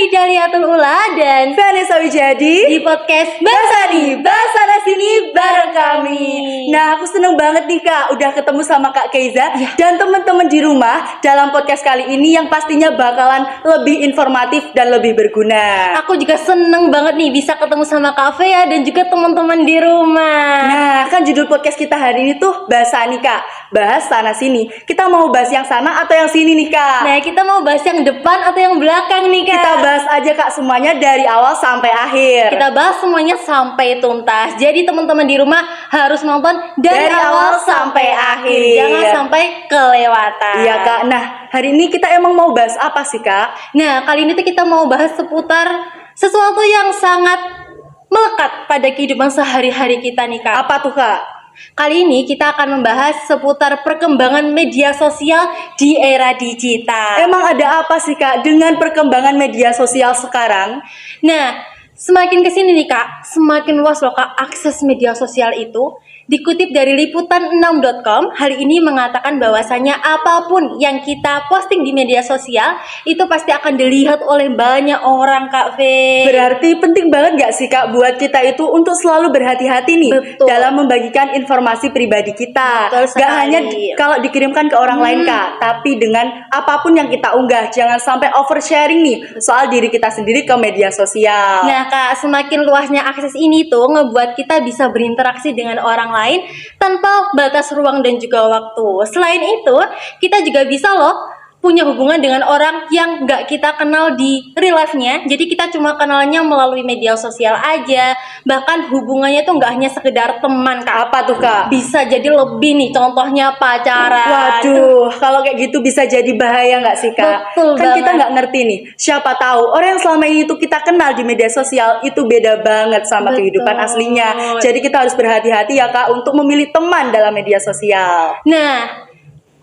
Hidayatullah Ula dan Vanessa Wijadi di podcast Basani, Basana sini bareng kami. Nah, aku seneng banget nih Kak, udah ketemu sama Kak Keiza dan teman-teman di rumah dalam podcast kali ini yang pastinya bakalan lebih informatif dan lebih berguna. Aku juga seneng banget nih bisa ketemu sama Kak Fea dan juga teman-teman di rumah. Nah, kan judul podcast kita hari ini tuh Basani Kak, bahas sana sini. Kita mau bahas yang sana atau yang sini nih Kak? Nah, kita mau bahas yang depan atau yang belakang nih Kak? Kita bahas aja Kak semuanya dari awal sampai akhir. Kita bahas semuanya sampai tuntas. Jadi teman-teman di rumah harus nonton dari awal sampai akhir. Jangan sampai kelewatan. Iya Kak. Nah, hari ini kita emang mau bahas apa sih Kak? Nah, kali ini tuh kita mau bahas seputar sesuatu yang sangat melekat pada kehidupan sehari-hari kita nih Kak. Apa tuh Kak? Kali ini kita akan membahas seputar perkembangan media sosial di era digital. Emang ada apa sih Kak dengan perkembangan media sosial sekarang? Nah, semakin kesini nih Kak, semakin luas loh Kak akses media sosial itu. Dikutip dari liputan6.com, hal ini mengatakan bahwasanya apapun yang kita posting di media sosial itu pasti akan dilihat oleh banyak orang Kak V. Berarti penting banget gak sih Kak buat kita itu untuk selalu berhati-hati nih dalam membagikan informasi pribadi kita. Gak hanya kalau dikirimkan ke orang lain Kak, tapi dengan apapun yang kita unggah. Jangan sampai oversharing nih soal diri kita sendiri ke media sosial. Nah Kak, semakin luasnya akses ini tuh ngebuat kita bisa berinteraksi dengan orang lain tanpa batas ruang dan juga waktu. Selain itu, kita juga bisa loh punya hubungan dengan orang yang nggak kita kenal di real life-nya. Jadi kita cuma kenalnya melalui media sosial aja. Bahkan hubungannya tuh nggak hanya sekedar teman Kak. Apa tuh Kak? Bisa jadi lebih nih, contohnya pacaran. Waduh, kalau kayak gitu bisa jadi bahaya nggak sih Kak? Betul kan banget. kita nggak ngerti nih. Siapa tahu orang yang selama ini tuh kita kenal di media sosial itu beda banget sama kehidupan aslinya. Jadi kita harus berhati-hati ya Kak untuk memilih teman dalam media sosial. Nah,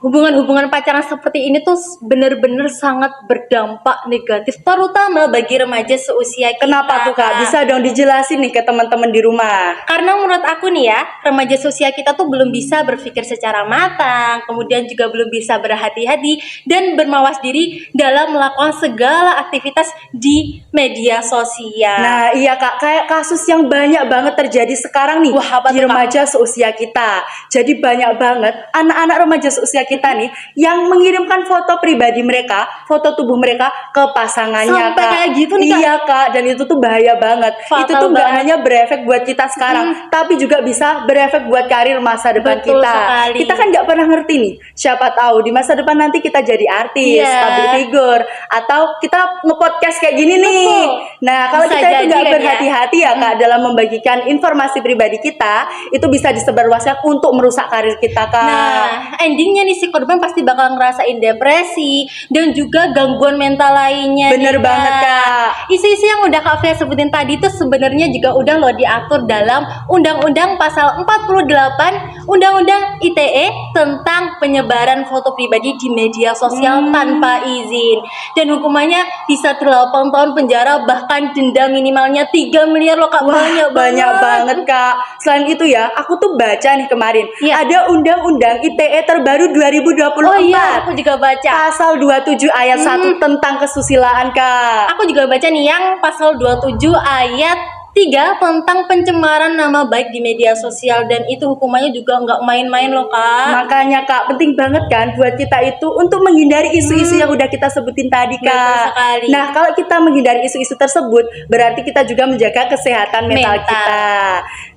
hubungan-hubungan pacaran seperti ini tuh bener-bener sangat berdampak negatif, terutama bagi remaja seusia kita. Kenapa tuh Kak? Bisa dong dijelasin nih ke teman-teman di rumah. Karena menurut aku nih ya, remaja seusia kita tuh belum bisa berpikir secara matang, kemudian juga belum bisa berhati-hati dan bermawas diri dalam melakukan segala aktivitas di media sosial. Nah iya Kak, kayak kasus yang banyak banget terjadi sekarang nih di remaja seusia kita. Jadi banyak banget anak-anak remaja seusia kita nih yang mengirimkan foto pribadi mereka, foto tubuh mereka ke pasangannya. Sampai Kak. kayak gitu nih Kak. Iya Kak, dan itu tuh bahaya banget. Itu tuh gak hanya berefek buat kita sekarang, tapi juga bisa berefek buat karir masa depan kita. Sekali. Kita kan gak pernah ngerti nih, siapa tahu di masa depan nanti kita jadi artis, public figure, atau kita nge-podcast kayak gini nih. Nah kalau kita itu gak berhati-hati ya Kak dalam membagikan informasi pribadi kita, itu bisa disebarluaskan untuk merusak karir kita Kak. Nah endingnya nih si korban pasti bakal ngerasain depresi dan juga gangguan mental lainnya. Bener banget Kak. Isu-isu yang udah Kak Fia sebutin tadi itu sebenarnya juga udah loh diatur dalam Undang-Undang Pasal 48 Undang-Undang ITE tentang penyebaran foto pribadi di media sosial tanpa izin. Dan hukumannya bisa 8 tahun penjara bahkan denda minimalnya 3 miliar loh Kak. Wah, banyak banget Kak. Selain itu ya, aku tuh baca nih kemarin ada Undang-Undang ITE terbaru 2024. Oh iya, aku juga baca. Pasal 27 ayat 1 tentang kesusilaan Kak. Aku juga baca nih yang pasal 27 ayat 3 tentang pencemaran nama baik di media sosial, dan itu hukumannya juga nggak main-main loh Kak. Makanya Kak, penting banget kan buat kita itu untuk menghindari isu-isu yang udah kita sebutin tadi Kak. Betul sekali. Nah kalau kita menghindari isu-isu tersebut, berarti kita juga menjaga kesehatan mental kita.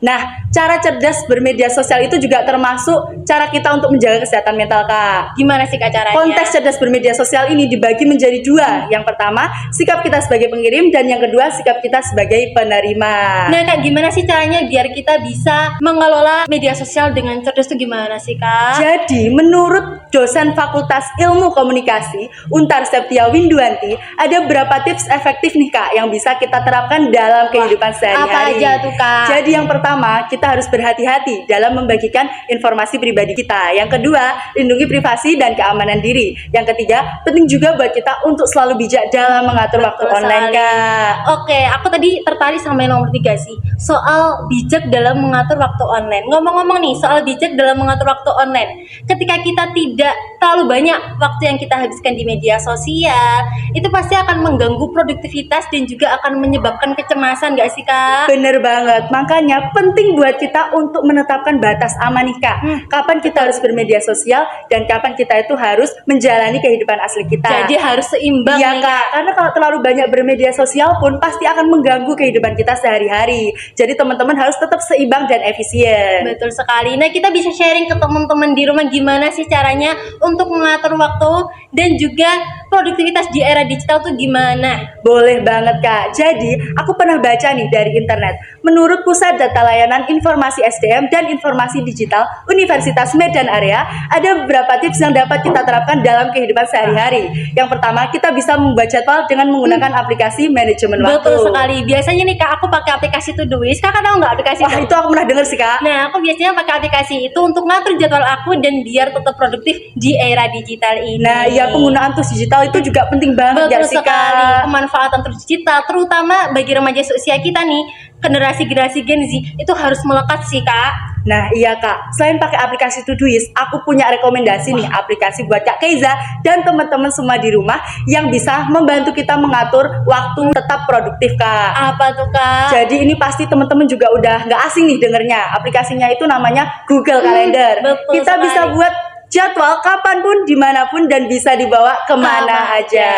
Nah cara cerdas bermedia sosial itu juga termasuk cara kita untuk menjaga kesehatan mental Kak. Gimana sih Kak caranya? Konteks cerdas bermedia sosial ini dibagi menjadi dua. Yang pertama, sikap kita sebagai pengirim, dan yang kedua, sikap kita sebagai penerima. Nah Kak, gimana sih caranya biar kita bisa mengelola media sosial dengan cerdas itu gimana sih Kak? Jadi menurut dosen Fakultas Ilmu Komunikasi Untar Septia Winduanti, ada beberapa tips efektif nih Kak yang bisa kita terapkan dalam kehidupan sehari-hari. Apa aja tuh Kak? Jadi yang pertama, kita harus berhati-hati dalam membagikan informasi pribadi kita. Yang kedua, lindungi privasi dan keamanan diri. Yang ketiga, penting juga buat kita untuk selalu bijak dalam mengatur waktu online Kak. Oke, aku tadi tertarik sama yang nomor 3 sih, soal bijak dalam mengatur waktu online. Ngomong-ngomong nih soal bijak dalam mengatur waktu online, ketika kita tidak terlalu banyak waktu yang kita habiskan di media sosial, itu pasti akan mengganggu produktivitas dan juga akan menyebabkan kecemasan, nggak sih Kak? Bener banget, makanya penting buat kita untuk menetapkan batas aman nih Kak. Kapan kita harus bermedia sosial dan kapan kita itu harus menjalani kehidupan asli kita. Jadi harus seimbang Iya nih, Kak, karena kalau terlalu banyak bermedia sosial pun pasti akan mengganggu kehidupan kita sehari-hari. Jadi teman-teman harus tetap seimbang dan efisien. Betul sekali. Nah, kita bisa sharing ke teman-teman di rumah gimana sih caranya untuk mengatur waktu dan juga produktivitas di era digital tuh gimana? Boleh banget Kak. Jadi, aku pernah baca nih dari internet. Menurut Pusat Data Layanan Informasi SDM dan Informasi Digital Universitas Medan Area, ada beberapa tips yang dapat kita terapkan dalam kehidupan sehari-hari. Yang pertama, kita bisa membuat jadwal dengan menggunakan aplikasi manajemen waktu. Betul sekali. Biasanya nih Kak, aku pakai aplikasi Todoist. Kakak tahu nggak aplikasi Wah, itu aku pernah denger sih Kak. Nah, aku biasanya pakai aplikasi itu untuk ngatur jadwal aku dan biar tetap produktif di era digital ini. Nah, ya penggunaan tools digital itu juga penting banget Betul gak sih sekali. Kak? Pemanfaatan tools digital, terutama bagi remaja seusia kita nih, generasi Gen Z, itu harus melekat sih Kak. Nah iya Kak, selain pakai aplikasi Todoist, aku punya rekomendasi nih aplikasi buat Kak Keiza dan teman-teman semua di rumah yang bisa membantu kita mengatur waktu tetap produktif Kak. Apa tuh Kak? Jadi ini pasti teman-teman juga udah nggak asing nih dengernya. Aplikasinya itu namanya Google Calendar. betul Kita sekali. bisa buat jadwal kapanpun, dimanapun dan bisa dibawa kemana aja.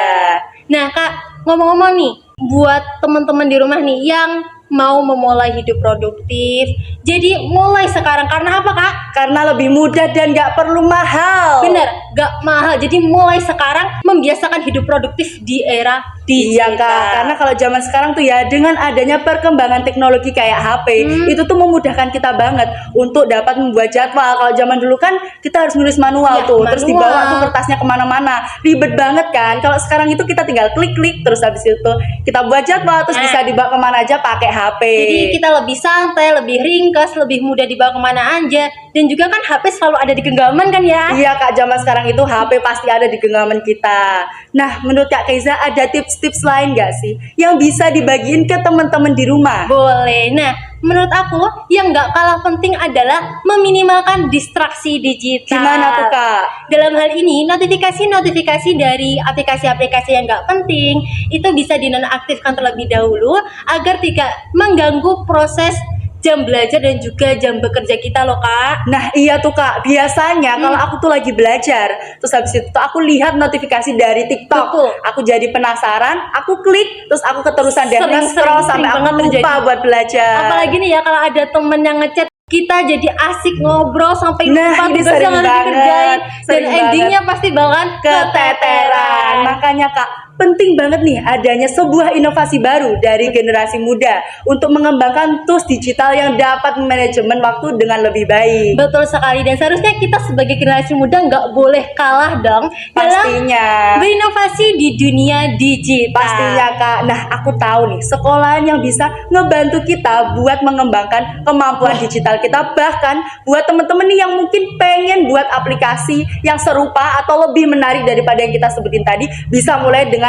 Nah Kak, ngomong-ngomong nih, buat teman-teman di rumah nih yang mau memulai hidup produktif, jadi mulai sekarang. Karena apa Kak? Karena lebih mudah dan nggak perlu mahal. Bener, gak mahal. Jadi mulai sekarang membiasakan hidup produktif di era Iya digital. Kak, karena kalau zaman sekarang tuh ya dengan adanya perkembangan teknologi kayak HP itu tuh memudahkan kita banget untuk dapat membuat jadwal. Kalau zaman dulu kan kita harus nulis manual Ya, tuh, terus manual. dibawa tuh kertasnya kemana-mana, ribet banget kan. Kalau sekarang itu kita tinggal klik-klik, terus habis itu kita buat jadwal, terus Nah. bisa dibawa kemana aja pakai HP. Jadi kita lebih santai, lebih ringkas, lebih mudah dibawa kemana aja. Dan juga kan HP selalu ada di genggaman kan ya? Iya Kak, zaman sekarang itu HP pasti ada di genggaman kita. Nah, menurut Kak Keiza ada tips-tips lain gak sih yang bisa dibagiin ke teman-teman di rumah? Boleh. Nah, menurut aku yang gak kalah penting adalah meminimalkan distraksi digital. Gimana tuh Kak? Dalam hal ini, notifikasi-notifikasi dari aplikasi-aplikasi yang gak penting itu bisa dinonaktifkan terlebih dahulu agar tidak mengganggu proses jam belajar dan juga jam bekerja kita loh Kak. Nah iya tuh Kak, biasanya kalau aku tuh lagi belajar, terus habis itu tuh aku lihat notifikasi dari TikTok, Betul. aku jadi penasaran, aku klik, terus aku keterusan dan Sering scroll sampai aku banget lupa terjadi. buat belajar. Apalagi nih ya kalau ada temen yang ngechat, kita jadi asik ngobrol sampai Nah, lupa ini tugas sering yang harus banget, dikerjain. Dan sering endingnya pasti bakalan keteteran. Makanya Kak, penting banget nih adanya sebuah inovasi baru dari generasi muda untuk mengembangkan tools digital yang dapat manajemen waktu dengan lebih baik. Betul sekali, dan seharusnya kita sebagai generasi muda nggak boleh kalah dong dalam Pastinya. berinovasi di dunia digital. Pastinya Kak. Nah aku tahu nih sekolahan yang bisa ngebantu kita buat mengembangkan kemampuan digital kita. Bahkan buat temen-temen nih yang mungkin pengen buat aplikasi yang serupa atau lebih menarik daripada yang kita sebutin tadi, bisa mulai dengan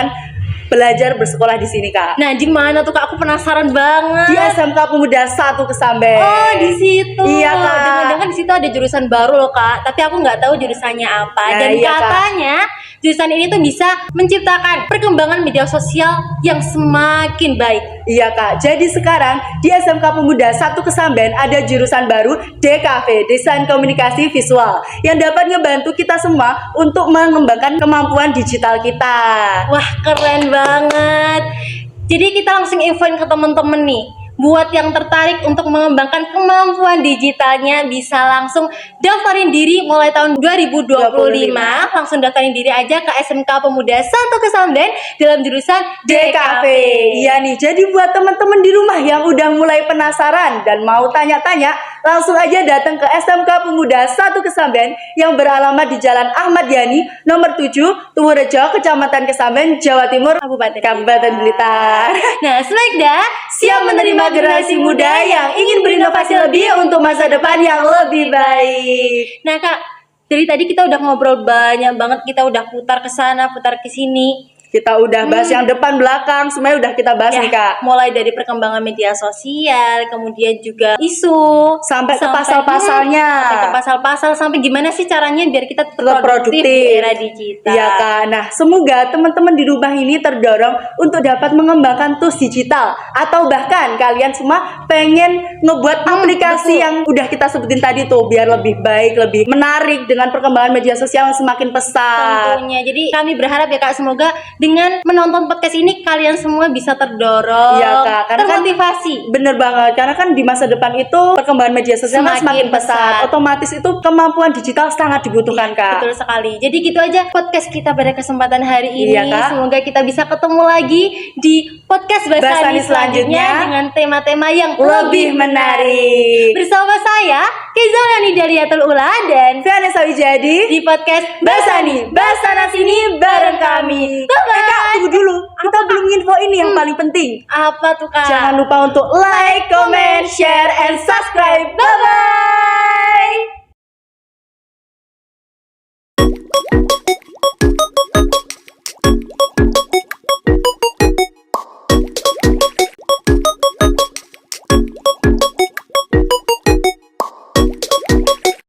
belajar bersekolah di sini Kak. Nah, di mana tuh Kak? Aku penasaran banget. Di SMK Pemuda 1 Kesamben. Oh, di situ. Iya, Kak. Dengar-dengar di situ ada jurusan baru loh Kak, tapi aku nggak tahu jurusannya apa. Nah, Dan iya, Kak. katanya jurusan ini tuh bisa menciptakan perkembangan media sosial yang semakin baik. Iya Kak, jadi sekarang di SMK Pemuda 1 Kesamben ada jurusan baru DKV, Desain Komunikasi Visual, yang dapat ngebantu kita semua untuk mengembangkan kemampuan digital kita. Wah, keren banget. Jadi kita langsung infoin ke temen-temen nih. Buat yang tertarik untuk mengembangkan kemampuan digitalnya, bisa langsung daftarin diri mulai tahun 2025. Langsung daftarin diri aja ke SMK Pemuda 1 Kesamben dalam jurusan DKV. Iya nih, jadi buat teman-teman di rumah yang udah mulai penasaran dan mau tanya-tanya, langsung aja datang ke SMK Pemuda 1 Kesamben yang beralamat di Jalan Ahmad Yani, nomor 7, Tuwurejo, Kecamatan Kesamben, Jawa Timur, Kabupaten Blitar. Nah, Smegda Siap menerima generasi muda yang ingin berinovasi lebih untuk masa depan yang lebih baik. Nah Kak, dari tadi kita udah ngobrol banyak banget, kita udah putar ke sana, putar ke sini. Kita udah bahas yang depan belakang, semuanya udah kita bahas nih Kak. Mulai dari perkembangan media sosial, kemudian juga isu, Sampai ke pasal-pasalnya. sampai ke pasal-pasal, sampai gimana sih caranya biar kita Tetap produktif di era digital. Iya Kak. Nah, semoga teman-teman di rumah ini terdorong untuk dapat mengembangkan tools digital, atau bahkan kalian semua pengen ngebuat aplikasi yang udah kita sebutin tadi tuh biar lebih baik, lebih menarik dengan perkembangan media sosial yang semakin pesat. Tentunya. Jadi kami berharap ya Kak, semoga dengan menonton podcast ini kalian semua bisa terdorong, Iya Kak, karena termotivasi. Bener banget, karena kan di masa depan itu perkembangan media sosial kan semakin pesat. Otomatis itu kemampuan digital sangat dibutuhkan Kak. Betul sekali. Jadi gitu aja podcast kita pada kesempatan hari ini. Iya, Kak. Semoga kita bisa ketemu lagi di podcast Basani selanjutnya dengan tema-tema yang Lebih menarik. Bersama saya Kezalani Daliatul Ula dan Fiana Sawijadi di podcast Basani, Basana sini bareng kami. Bye-bye. Kak, tunggu dulu. Kita belum info ini yang paling penting. apa tuh Kak? Jangan lupa untuk like, comment, share, and subscribe. Bye-bye.